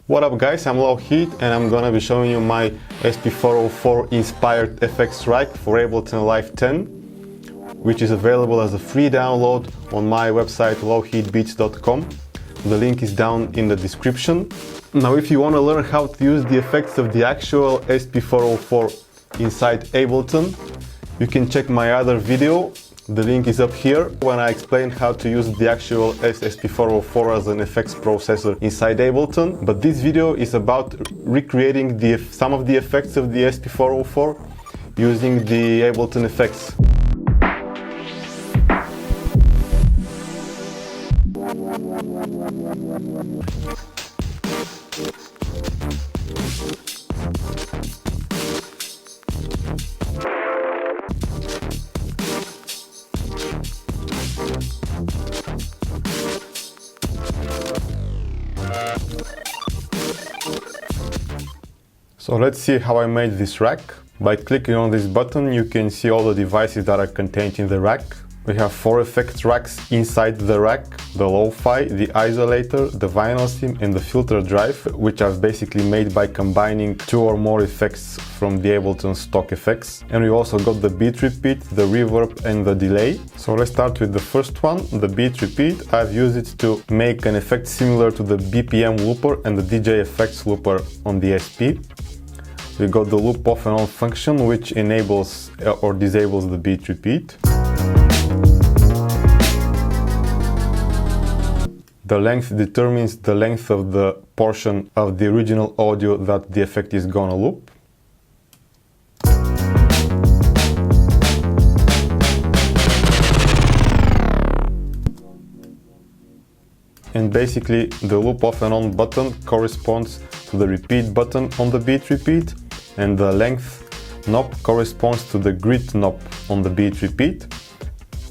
What up guys, I'm Low-Heat and I'm gonna be showing you my SP-404 inspired effects rack for Ableton Live 10, which is available as a free download on my website lowheatbeats.com. The link is down in the description. Now if you want to learn how to use the effects of the actual SP-404 inside Ableton, you can check my other video. The link is up here when I explain how to use the actual SP-404 as an effects processor inside Ableton. But this video is about recreating some of the effects of the SP-404 using the Ableton effects. So let's see how I made this rack. By clicking on this button, you can see all the devices that are contained in the rack. We have 4 effects racks inside the rack: the lo-fi, the isolator, the vinyl sim and the filter drive, which I've basically made by combining 2 or more effects from the Ableton stock effects. And we also got the beat repeat, the reverb and the delay. So let's start with the first one, the beat repeat. I've used it to make an effect similar to the BPM looper and the DJ effects looper on the SP. We got the loop off and on function, which enables or disables the beat repeat. The length determines the length of the portion of the original audio that the effect is gonna loop. And basically the loop off and on button corresponds to the repeat button on the beat repeat, and the length knob corresponds to the grid knob on the beat repeat.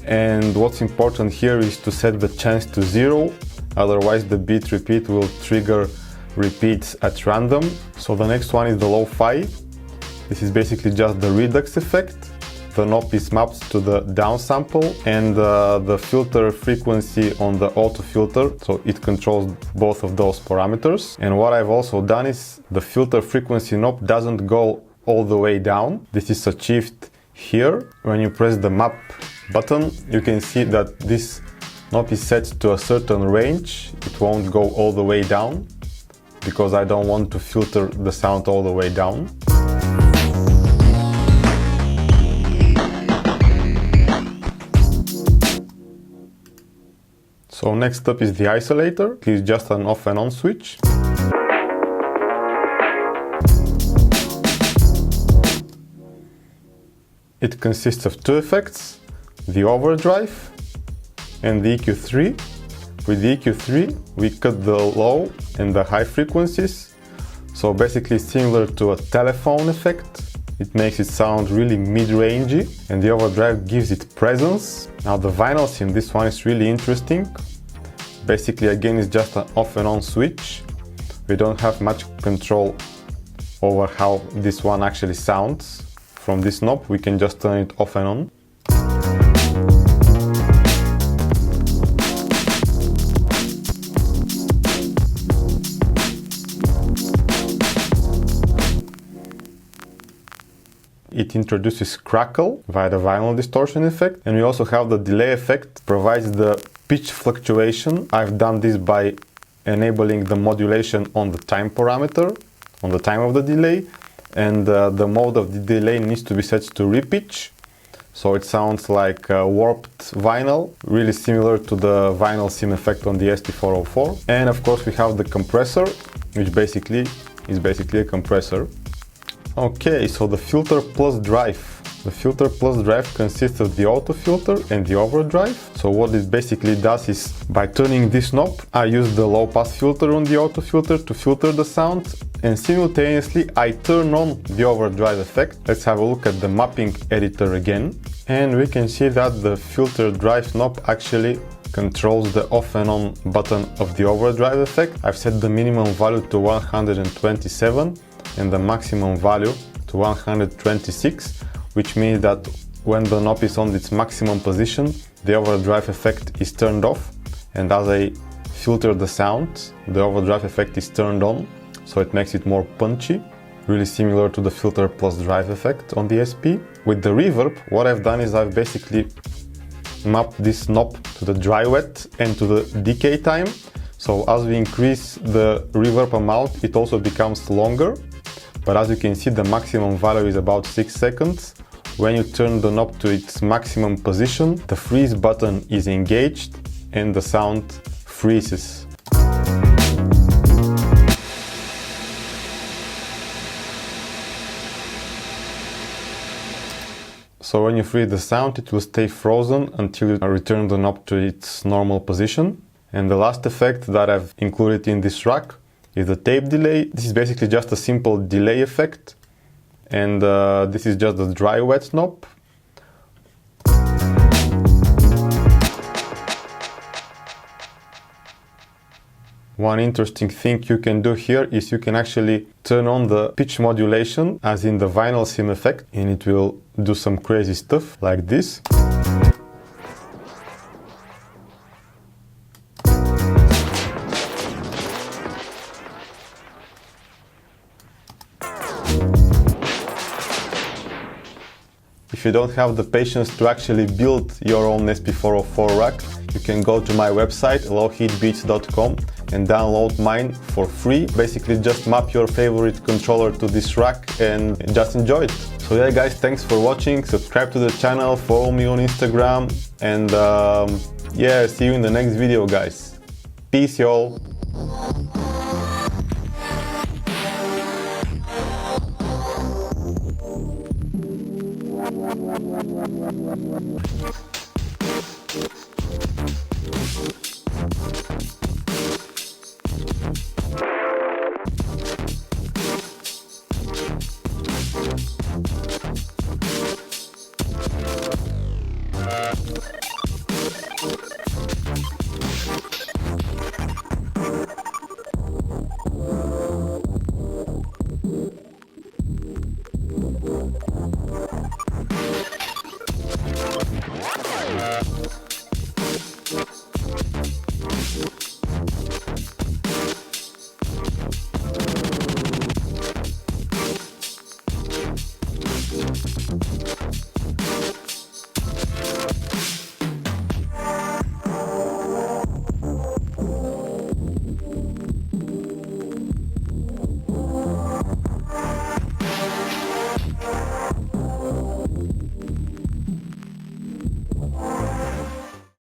And what's important here is to set the chance to 0, otherwise the beat repeat will trigger repeats at random. So the next one is the lo-fi. This is basically just the redux effect. The knob is mapped to the downsample and the filter frequency on the auto filter, so it controls both of those parameters. And what I've also done is the filter frequency knob doesn't go all the way down. This is achieved here. When you press the map button, you can see that this knob is set to a certain range. It won't go all the way down because I don't want to filter the sound all the way down. So next up is the isolator. It's just an off and on switch. It consists of 2 effects, the overdrive and the EQ3. With the EQ3, we cut the low and the high frequencies. So basically similar to a telephone effect. It makes it sound really mid-rangey, and the overdrive gives it presence. Now the vinyl sim, this one is really interesting. Basically again it's just an off and on switch. We don't have much control over how this one actually sounds. From this knob we can just turn it off and on. It introduces crackle via the vinyl distortion effect, and we also have the delay effect, provides the pitch fluctuation. I've done this by enabling the modulation on the time parameter, on the time of the delay, and the mode of the delay needs to be set to repitch, so it sounds like warped vinyl, really similar to the vinyl sim effect on the SP-404. And of course we have the compressor, which is basically a compressor. Okay, so the filter plus drive. The filter plus drive consists of the auto filter and the overdrive. So what it basically does is, by turning this knob, I use the low pass filter on the auto filter to filter the sound, and simultaneously I turn on the overdrive effect. Let's have a look at the mapping editor again. And we can see that the filter drive knob actually controls the off and on button of the overdrive effect. I've set the minimum value to 127 and the maximum value to 126, which means that when the knob is on its maximum position, the overdrive effect is turned off, and as I filter the sound, the overdrive effect is turned on. so it makes it more punchy, really similar to the filter plus drive effect on the SP. With the reverb, what I've done is I've basically mapped this knob to the dry wet and to the decay time. So as we increase the reverb amount, it also becomes longer. But as you can see, the maximum value is about 6 seconds. When you turn the knob to its maximum position, the freeze button is engaged and the sound freezes. So when you freeze the sound, it will stay frozen until you return the knob to its normal position. And the last effect that I've included in this rack is the tape delay. This is basically just a simple delay effect. And this is just the dry wet knob. One interesting thing you can do here is you can actually turn on the pitch modulation, as in the vinyl sim effect, and it will do some crazy stuff like this. If you don't have the patience to actually build your own SP-404 rack, you can go to my website lowheatbeats.com and download mine for free. Basically just map your favorite controller to this rack and just enjoy it. So yeah guys, thanks for watching, subscribe to the channel, follow me on Instagram, and yeah, see you in the next video guys. Peace y'all!